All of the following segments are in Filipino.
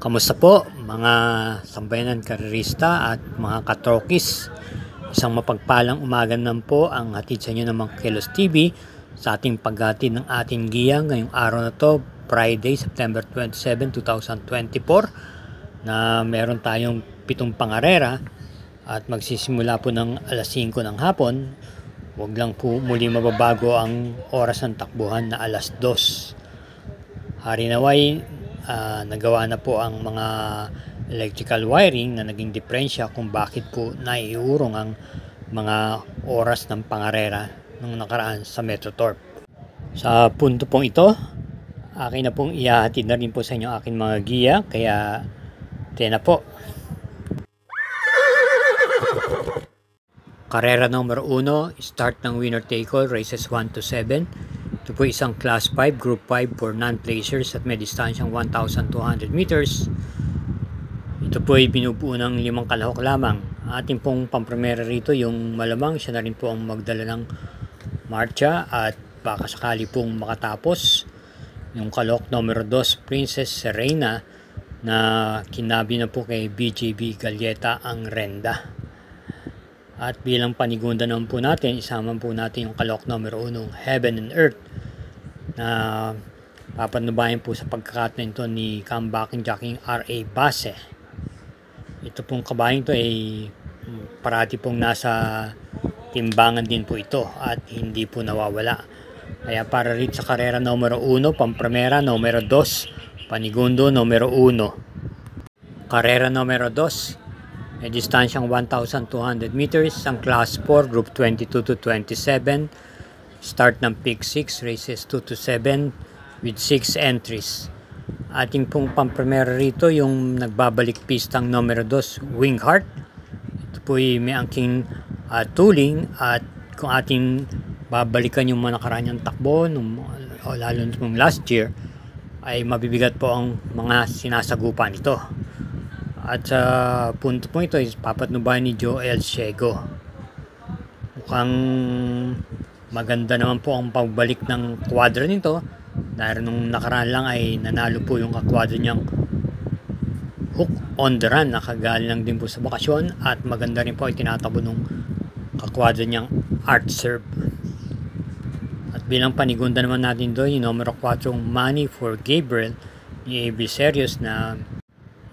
Kamusta po mga sambayanan karerista at mga katrokis? Isang mapagpalang umaga naman po ang hatid sa inyo ng mga Kilos TV sa ating paghatid ng ating giya ngayong araw na to, Friday, September 27, 2024, na meron tayong 7 pangarera at magsisimula po ng alas 5 ng hapon. Huwag lang po muli mababago ang oras ng takbuhan na alas 2. Hari naway, nagawa na po ang mga electrical wiring na naging diferensya kung bakit po naiurong ang mga oras ng pangarera nung nakaraan sa Metrotorp. Sa punto pong ito, akin na pong ihahatid na rin po sa inyo aking mga giya, kaya tena po. Karera numero 1, start ng winner take all, races 1 to 7. Ito po isang Class 5, Group 5 for non-placers at may distansyang 1,200 meters. Ito po ay binubuo ng 5 kalahok lamang. Ating pong pampremera rito yung malamang siya na rin po ang magdala ng marcha at baka sakali pong makatapos. Yung kalahok numero 2, Princess Serena, na kinabi na po kay BJB Galleta ang renda. At bilang panigunda naman po natin, isama po natin yung kalahok numero 1, Heaven and Earth, na papanubayan po sa pagkakataon ito ni comebacking jockey R.A. Base. Ito pong kabayan ito ay parati pong nasa timbangan din po ito at hindi po nawawala. Kaya para rin sa karera numero 1, pampremera numero 2, panigundo numero 1. Karera numero 2, may distansyang 1,200 meters, ang Class 4, Group 22 to 27. Start ng Peak 6, races 2 to 7 with 6 entries. Ating pong pampremera rito yung nagbabalik pistang numero 2, Wing Heart. Ito po ay may angking tuling at kung ating babalikan yung mga nakaraan niyang takbo lalo nung last year, ay mabibigat po ang mga sinasagupan nito. At sa punto po ito is papatnubayan ni Joel Ciego. Mukhang maganda naman po ang pagbalik ng kwadra nito dahil nung nakaraan lang ay nanalo po yung kakwadra niyang Hook on the Run, nakagaling lang din po sa bakasyon, at maganda rin po ay tinatabo nung kakwadra niyang Art Serve. At bilang panigunda naman natin doon yung numero 4, Money for Gabriel ni A.B. Serios, na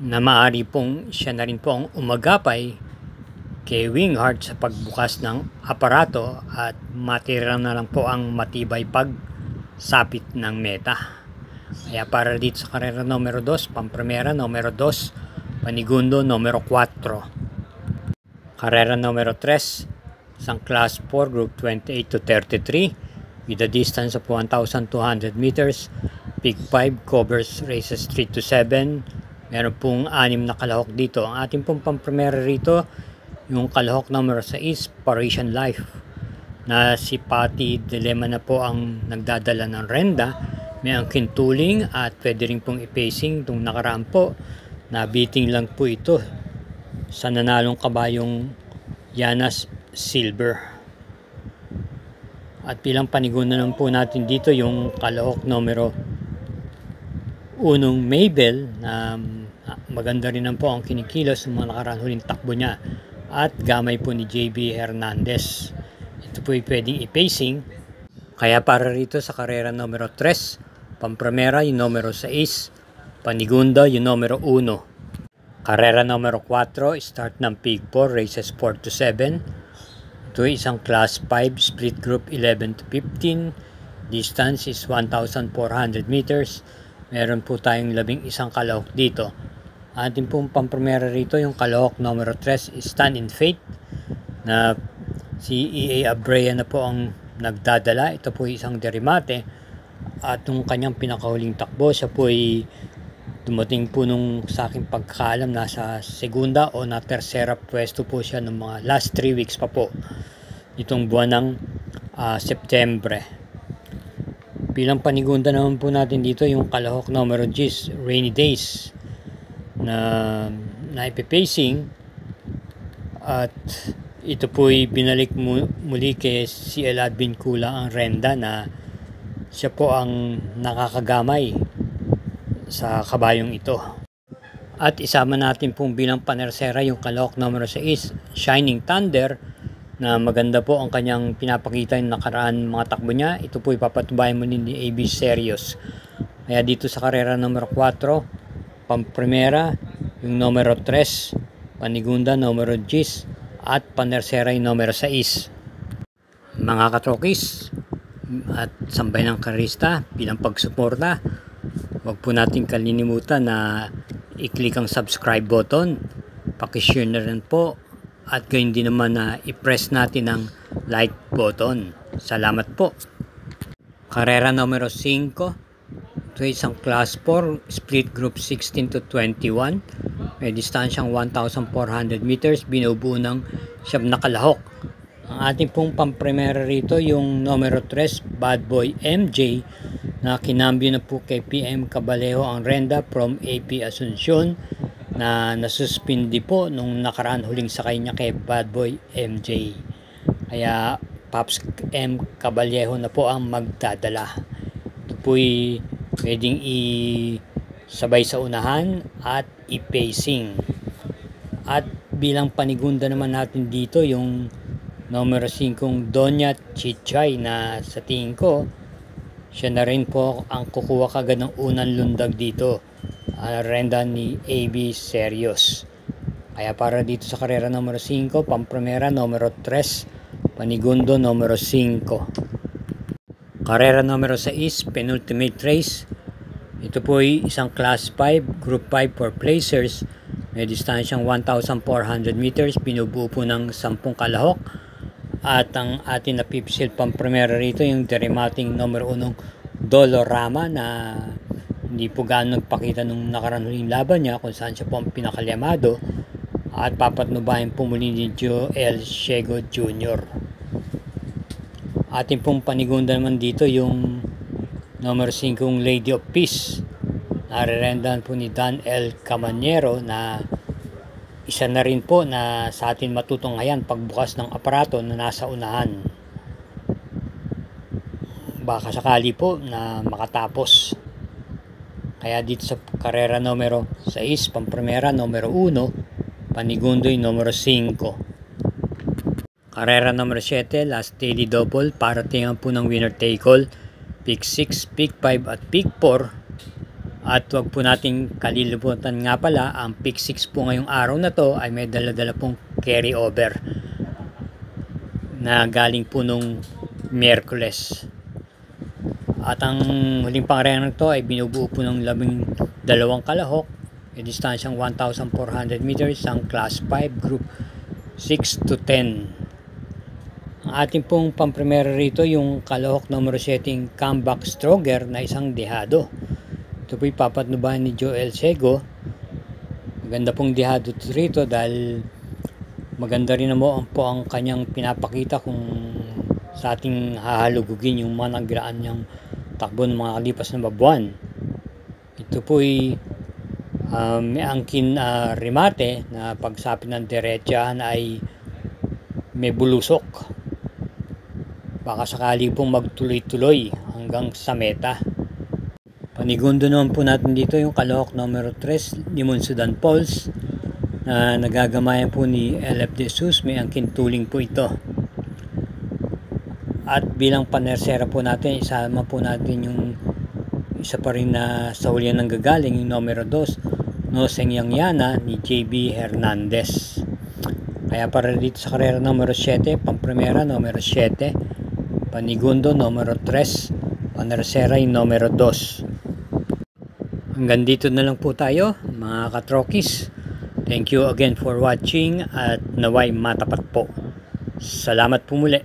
maaari pong siya na rin po ang umagapay kay Wing Heart sa pagbukas ng aparato at matira na lang po ang matibay pagsapit ng meta. Kaya para dito sa karera numero 2, pampremera numero 2, panigundo numero 4. Karera numero 3, isang Class 4, Group 28 to 33 with a distance of 1,200 meters. Peak 5 covers races 3 to 7. Meron pong 6 na kalahok dito. Ang ating pong pampremera rito, yung kalahok numero 6, Parisian Life, na si Patty Dilema na po ang nagdadala ng renda. May angkin tuling at pwede rin pong i-pacing. Itong nakaraan po, nabiting lang po ito sa nanalong kabayong Yanas Silver. At bilang panigunda naman po natin dito yung kalahok numero 1, Mabel, na maganda rin naman po ang kinikilos ng mga nakaraan huling takbo niya, at gamay po ni JB Hernandez. Ito po ay pwedeng i-pacing. Kaya para rito sa karera numero 3, pampremera yung numero 6, panigunda yung numero 1. Karera numero 4, start ng Peak 4, races 4 to 7. Ito ay isang Class 5, split group 11 to 15. Distance is 1,400 meters. Meron po tayong 11 kalahok dito. Ating pong pampremera rito yung kalahok numero 3, Stand in Faith, na si E.A. Abrea na po ang nagdadala. Ito po isang derimate at nung kanyang pinakahuling takbo, siya po ay dumating po nung sa aking pagkakalam nasa segunda o na tersera pwesto po siya ng mga last 3 weeks pa po itong buwan ng September. Bilang panigunda naman po natin dito yung kalahok numero 10, Rainy Days, na ipipacing, at ito po'y binalik muli kay si Elad Vincula ang renda, na siya po ang nakakagamay sa kabayong ito. At isama natin pong bilang panersera yung kalahok numero 6, Shining Thunder, na maganda po ang kanyang pinapakita yung nakaraan mga takbo niya. Ito po ipapatubayan mo din ni AB Serious. Kaya dito sa karera numero 4, pamprimera yung numero 3, panigunda numero 10, at panersera yung numero 6. Mga katrokis at sambay ng karista, bilang pagsuporta, huwag po natin kalinimutan na i-click ang subscribe button, pakishare na rin po, at gayon din naman na i-press natin ang like button. Salamat po. Karera numero 5, ito isang class 4, split group 16 to 21, may distansyang 1,400 meters, binubuo ng 7 na kalahok. Ang ating pong pamprimera rito yung numero 3, Bad Boy MJ, na kinambyo na po kay PM Cabalejo ang renda from AP Asuncion, na nasuspindi po nung nakaraan huling sakay niya kay Bad Boy MJ. Kaya Pops M Cabalejo na po ang magdadala. Ito po'y pwedeng i-sabay sa unahan at i-pacing. At bilang panigunda naman natin dito yung numero 5, Doña Chichay, na sa tingin ko siya na rin po ang kukuha kagad ng unang lundag dito, renda ni AB Serious. Kaya para dito sa karera numero 5, pamprimera numero 3, panigundo numero 5. Karera numero 6, penultimate race. Ito po ay isang class 5, group 5 for placers, may distansyang 1,400 meters, binubuo po ng 10 kalahok. At ang ating napipisil pamprimera rito yung deremating numero 1, Dolorama, na hindi po gaano nagpakita nung nakaraan huling laban niya kung saan siya po ang pinakalyamado, at papatnubahin po muli ni Joel Ciego Jr. Ating pong panigunda naman dito yung numero 5, Lady of Peace, narirendahan po ni Dan L. Camanero, na isa na rin po na sa atin matutunghayan pagbukas ng aparato na nasa unahan. Baka sakali po na makatapos. Kaya dito sa karera numero 6, pamprimera numero 1, panigundoy numero 5. Karera numero 7, last daily double, para tingnan po ng winner take all, pick 6, pick 5 at pick 4. At wag po nating kalilimutan nga pala, ang pick 6 po ngayong araw na to ay may dala-dala pong carry over na galing po nung Miyerkules. At ang huling pangarera nito ay binubuo po ng 12 kalahok, may distansyang 1,400 meters, ang class 5, group 6 to 10. Ang ating pong pamprimera rito yung kalahok numero 7, Comeback Stronger, na isang dehado. Ito po ipapatnubahan ni Joel Ciego. Maganda pong dehado rito dahil maganda rin naman po ang kanyang pinapakita kung sa ating hahalugugin yung mga nagraan niyang takbo ng mga kalipas na buwan. Ito po ay may angkin remate na pagsapit ng derechahan ay may bulusok. Baka sakali pong magtuloy-tuloy hanggang sa meta. Panigundo naman po natin dito yung kalahok numero 3, Limon Sudan Pulse, na nagagamayan po ni LF De Jesus, may angkin tuling po ito. At bilang panersera po natin, isama po natin yung isa pa rin na sa hulihan ng gagaling, yung numero 2, Noseng Yang Yana ni JB Hernandez. Kaya para dito sa karera numero 7, pamprimera numero 7, panigundo numero 3, panersera yung numero 2. Hanggang dito na lang po tayo mga katrokis. Thank you again for watching at naway matapat po. Salamat po muli.